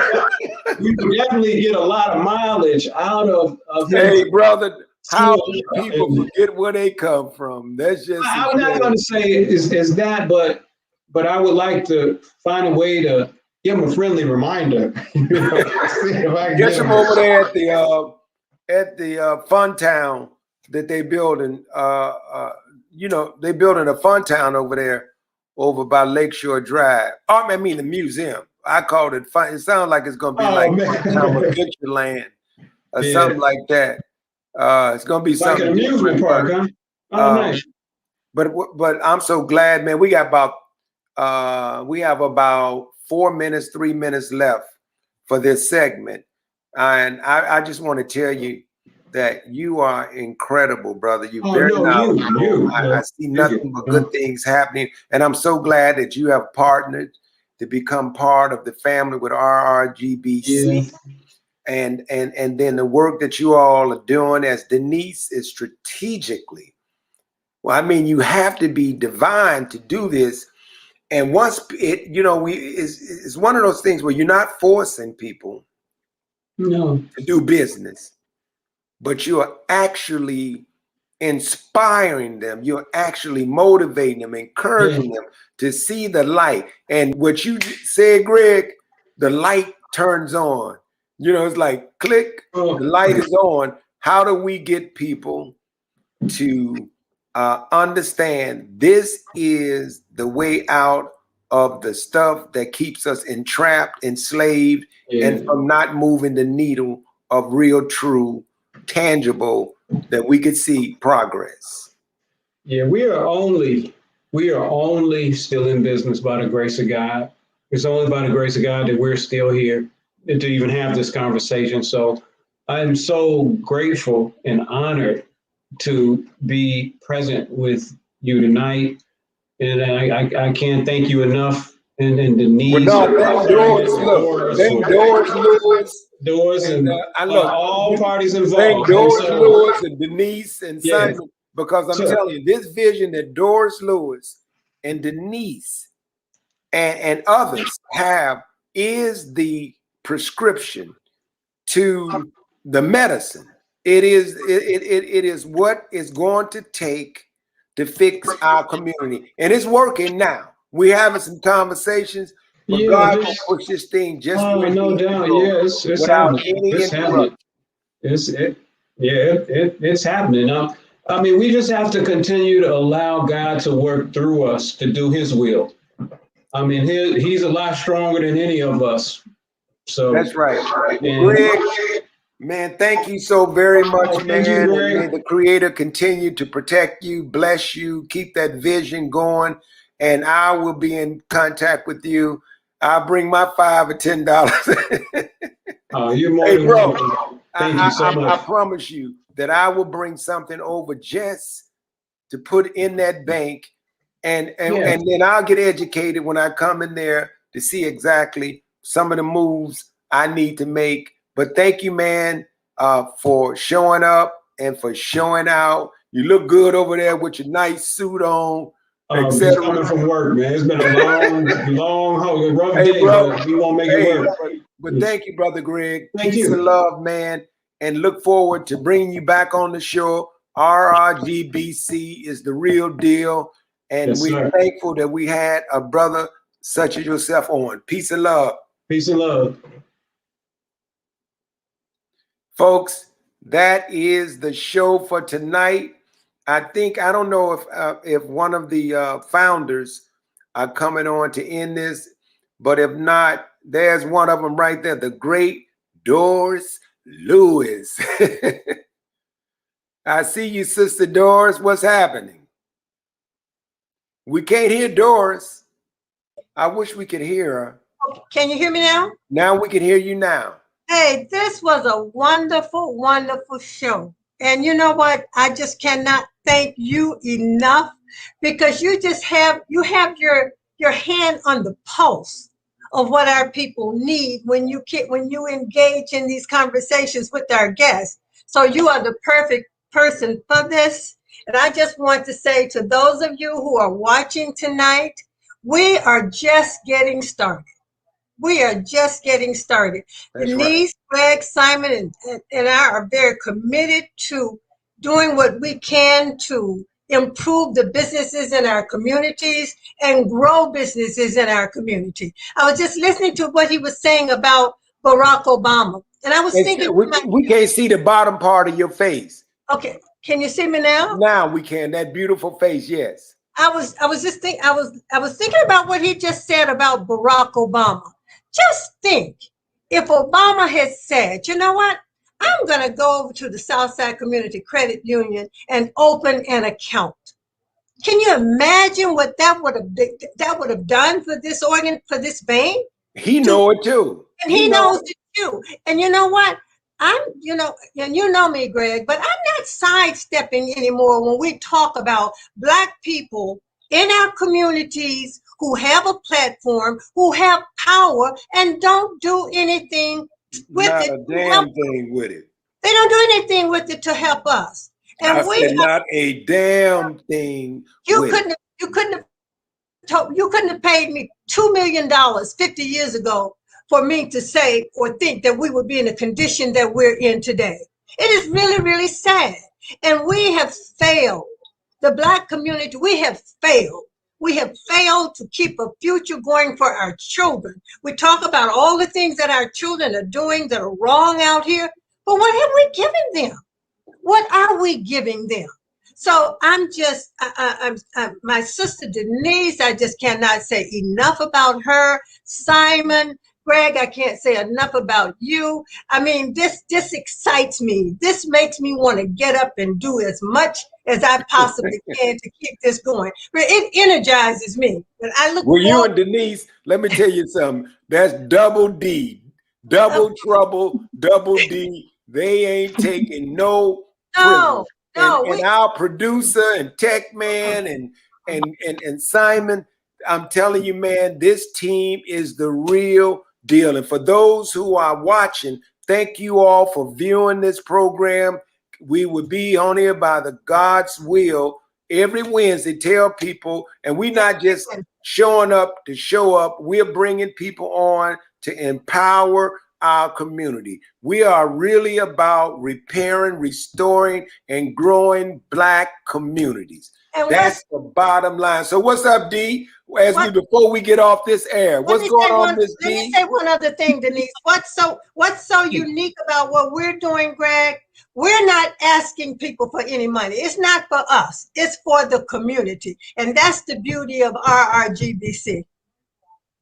We can definitely get a lot of mileage out of him. Hey, brother, how people forget where they come from? That's just. I'm not going to say is that, but I would like to find a way to give him a friendly reminder. Get him over there at the Fun Town that they building. you know, they building a fun town over there, over by Lakeshore Drive. Oh, I mean the museum. I called it fun. It sounds like it's gonna be like some Adventureland or something like that. It's gonna be like something an amusement park, huh? Oh, nice. But I'm so glad, man. We have about 4 minutes, 3 minutes left for this segment, and I just want to tell you that you are incredible, brother. You're very knowledgeable. I see nothing but good things happening, and I'm so glad that you have partnered to become part of the family with RRGBC. And then the work that you all are doing, as Denise is strategically. Well, I mean, you have to be divine to do this. And once it, you know, it's one of those things where you're not forcing people to do business, but you're actually inspiring them. You're actually motivating them, encouraging them to see the light. And what you said, Greg, the light turns on. You know, it's like click, the light is on. How do we get people to understand this is the way out of the stuff that keeps us entrapped, enslaved, and from not moving the needle of real, true, tangible, that we could see progress? Yeah, we are only still in business by the grace of God. It's only by the grace of God that we're still here to even have this conversation. So I'm so grateful and honored to be present with you tonight. And I can't thank you enough. And Denise, Doris, and I love all parties involved. Thank Doris Lewis and Denise and Simon, because I'm telling you, this vision that Doris Lewis and Denise and others have is the prescription to the medicine. It is what is going to take to fix our community, and it's working now. We're having some conversations, but God will push this thing just no doubt. It's without happening. any It's interruption. happening. It's happening. Now, I mean, we just have to continue to allow God to work through us to do His will. I mean, He's a lot stronger than any of us. So that's right. Greg, man, thank you so very much, man. You, Greg. May the Creator continue to protect you, bless you, keep that vision going, and I will be in contact with you. I'll bring my $5 or $10. You're more than welcome. Thank you so much. I promise you that I will bring something over just to put in that bank, and then I'll get educated when I come in there to see exactly some of the moves I need to make. But thank you, man, for showing up and for showing out. You look good over there with your nice suit on. Just coming from work, man. It's been a long, rough day, but we won't make it work. But thank you, Brother Greg. Thank Peace you. and love, man. And look forward to bringing you back on the show. RRGBC is the real deal. And we're thankful that we had a brother such as yourself on. Peace and love. Peace and love. Folks, that is the show for tonight. I don't know if one of the founders are coming on to end this, but if not, there's one of them right there, the great Doris Lewis. I see you, Sister Doris. What's happening? We can't hear Doris. I wish we could hear her. Can you hear me now? Now we can hear you now. Hey, this was a wonderful, wonderful show. And you know what? I just cannot thank you enough, because you have your hand on the pulse of what our people need when you engage in these conversations with our guests. So you are the perfect person for this. And I just want to say to those of you who are watching tonight, we are just getting started. We are just getting started. That's Denise, Greg, Simon, and I are very committed to doing what we can to improve the businesses in our communities and grow businesses in our community. I was just listening to what he was saying about Barack Obama. And I was thinking, we can't see the bottom part of your face. Okay, Can you see me now? Now we can. That beautiful face, yes. I was just thinking, I was thinking about what he just said about Barack Obama. Just think, if Obama had said, you know what, I'm going to go over to the Southside Community Credit Union and open an account. Can you imagine what that would have done for this for this bank? He know it too. And he knows it too. And you know what? And you know me, Greg, but I'm not sidestepping anymore when we talk about Black people in our communities who have a platform, who have power, and don't do anything with not it. Not a damn thing with it. They don't do anything with it to help us. And I said not a damn thing. You couldn't have paid me $2 million 50 years ago for me to say or think that we would be in the condition that we're in today. It is really, really sad. And we have failed. The Black community, we have failed. We have failed to keep a future going for our children. We talk about all the things that our children are doing that are wrong out here, but what have we given them? What are we giving them? So I'm just, my sister Denise, I just cannot say enough about her. Simon, Greg, I can't say enough about you. I mean, this excites me. This makes me want to get up and do as much as I possibly can to keep this going. It energizes me. But I look well, you and Denise, let me tell you something. That's double D, double trouble, double D. They ain't taking no. No. And our producer and tech man and Simon, I'm telling you, man, this team is the real deal. And for those who are watching, thank you all for viewing this program. We will be on here by the God's will every Wednesday. Tell people, and we're not just showing up to show up. We're bringing people on to empower our community. We are really about repairing, restoring, and growing Black communities. And that's the bottom line. So what's up, D? Before we get off this air, what's going on, Miss D? Let me say one other thing, Denise. What's so unique about what we're doing, Greg? We're not asking people for any money. It's not for us. It's for the community. And that's the beauty of RRGBC.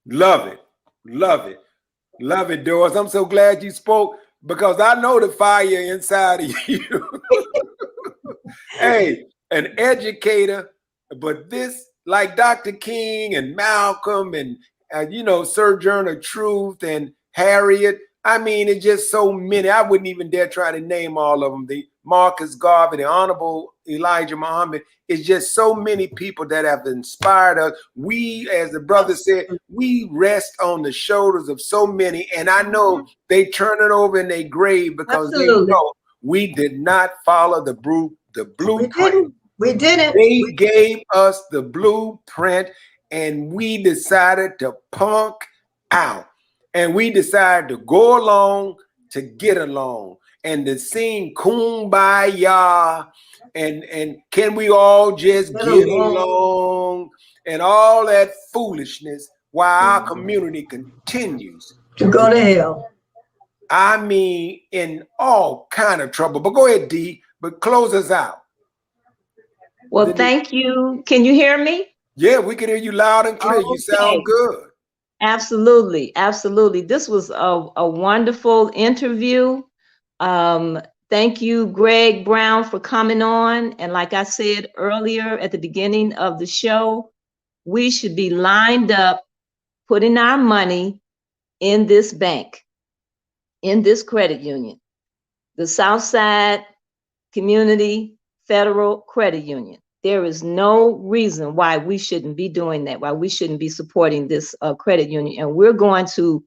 Love it. Love it. Love it, Doris. I'm so glad you spoke because I know the fire inside of you. Hey, an educator, but this, like Dr. King and Malcolm and Sojourner Truth and Harriet, I mean, it's just so many. I wouldn't even dare try to name all of them. The Marcus Garvey, the Honorable Elijah Muhammad. It's just so many people that have inspired us. We, as the brother said, we rest on the shoulders of so many. And I know they turn it over in their grave because they know we did not follow the blueprint. We didn't. They gave us the blueprint and we decided to punk out. And we decided to go along to get along and to sing Kumbaya and can we all just get along and all that foolishness while our community continues to go to hell. I mean, in all kind of trouble. But go ahead, D, but close us out. Well, thank you. Can you hear me? Yeah, we can hear you loud and clear. Okay. You sound good. Absolutely. Absolutely. This was a wonderful interview. Thank you, Gregg Brown, for coming on. And like I said earlier at the beginning of the show, we should be lined up, putting our money in this bank, in this credit union, the Southside Community Federal Credit Union. There is no reason why we shouldn't be doing that, why we shouldn't be supporting this credit union. And we're going to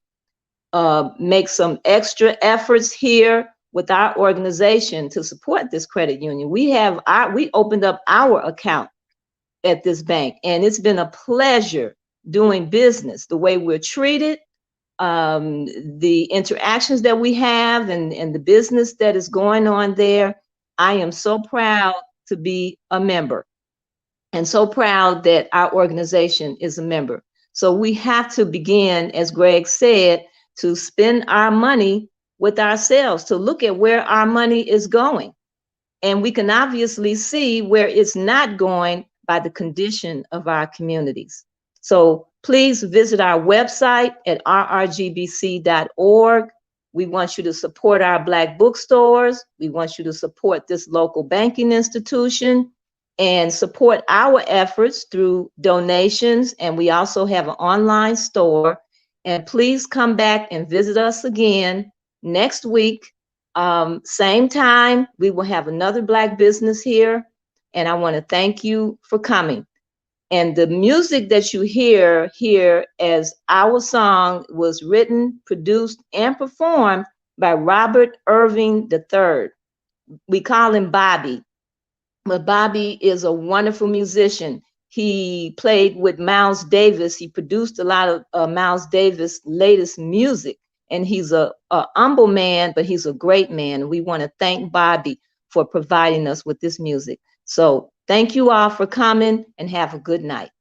make some extra efforts here with our organization to support this credit union. We opened up our account at this bank, and it's been a pleasure doing business, the way we're treated, the interactions that we have, and the business that is going on there. I am so proud to be a member and so proud that our organization is a member. So we have to begin, as Greg said, to spend our money with ourselves, to look at where our money is going And we can obviously see where it's not going by the condition of our communities. So please visit our website at rrgbc.org. We want you to support our Black bookstores. We want you to support this local banking institution and support our efforts through donations. And we also have an online store. And please come back and visit us again next week. Same time, we will have another Black business here. And I want to thank you for coming. And the music that you hear here as our song was written, produced, and performed by Robert Irving III. We call him Bobby, but Bobby is a wonderful musician. He played with Miles Davis. He produced a lot of Miles Davis' latest music. And he's a humble man, but he's a great man. We want to thank Bobby for providing us with this music. So thank you all for coming and have a good night.